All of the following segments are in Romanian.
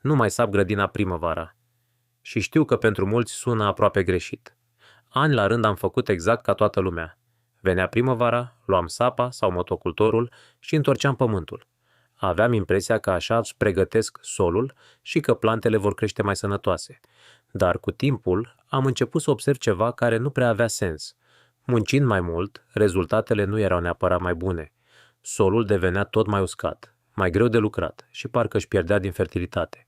Nu mai sap grădina primăvara. Și știu că pentru mulți sună aproape greșit. Ani la rând am făcut exact ca toată lumea. Venea primăvara, luam sapa sau motocultorul și întorceam pământul. Aveam impresia că așa își pregătesc solul și că plantele vor crește mai sănătoase. Dar cu timpul am început să observ ceva care nu prea avea sens. Muncind mai mult, rezultatele nu erau neapărat mai bune. Solul devenea tot mai uscat, mai greu de lucrat și parcă își pierdea din fertilitate.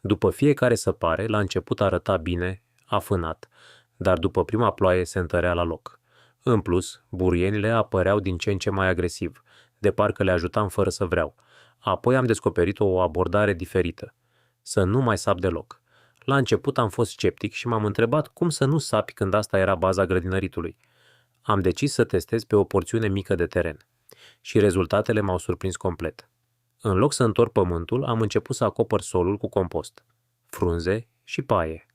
După fiecare săpare, la început arăta bine, afânat, dar după prima ploaie se întărea la loc. În plus, buruienile apăreau din ce în ce mai agresiv, de parcă le ajutam fără să vreau. Apoi am descoperit o abordare diferită. Să nu mai sap deloc. La început am fost sceptic și m-am întrebat cum să nu sapi când asta era baza grădinăritului. Am decis să testez pe o porțiune mică de teren. Și rezultatele m-au surprins complet. În loc să întorc pământul, am început să acopăr solul cu compost, frunze și paie.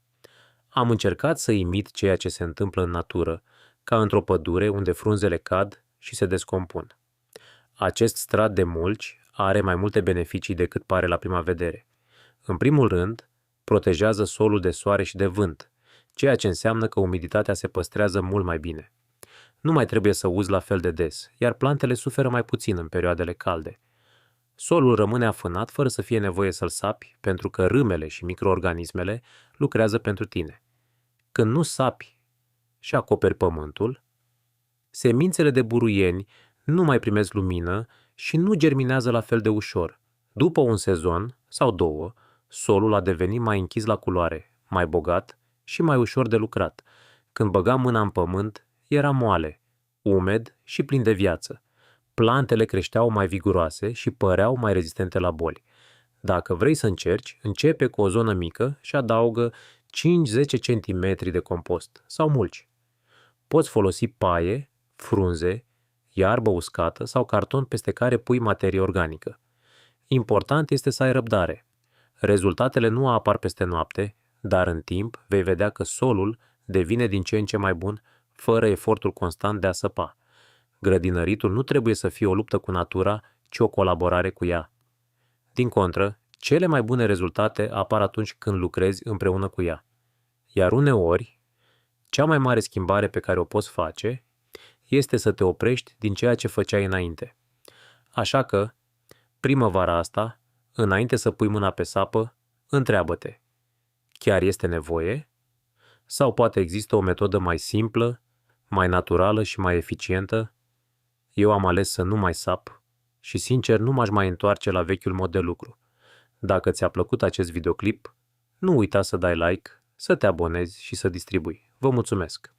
Am încercat să imit ceea ce se întâmplă în natură, ca într-o pădure unde frunzele cad și se descompun. Acest strat de mulci are mai multe beneficii decât pare la prima vedere. În primul rând, protejează solul de soare și de vânt, ceea ce înseamnă că umiditatea se păstrează mult mai bine. Nu mai trebuie să uzi la fel de des, iar plantele suferă mai puțin în perioadele calde. Solul rămâne afânat fără să fie nevoie să-l sapi, pentru că râmele și microorganismele lucrează pentru tine. Când nu sapi și acoperi pământul, semințele de buruieni nu mai primesc lumină și nu germinează la fel de ușor. După un sezon sau două, solul a devenit mai închis la culoare, mai bogat și mai ușor de lucrat. Când băgam mâna în pământ, era moale, umed și plin de viață. Plantele creșteau mai viguroase și păreau mai rezistente la boli. Dacă vrei să încerci, începe cu o zonă mică și adaugă 5-10 cm de compost sau mulci. Poți folosi paie, frunze, iarbă uscată sau carton peste care pui materie organică. Important este să ai răbdare. Rezultatele nu apar peste noapte, dar în timp vei vedea că solul devine din ce în ce mai bun, fără efortul constant de a săpa. Grădinăritul nu trebuie să fie o luptă cu natura, ci o colaborare cu ea. Din contră, cele mai bune rezultate apar atunci când lucrezi împreună cu ea. Iar uneori, cea mai mare schimbare pe care o poți face este să te oprești din ceea ce făceai înainte. Așa că, primăvara asta, înainte să pui mâna pe sapă, întreabă-te: chiar este nevoie? Sau poate există o metodă mai simplă, mai naturală și mai eficientă? Eu am ales să nu mai sap și, sincer, nu m-aș mai întoarce la vechiul mod de lucru. Dacă ți-a plăcut acest videoclip, nu uita să dai like, să te abonezi și să distribui. Vă mulțumesc!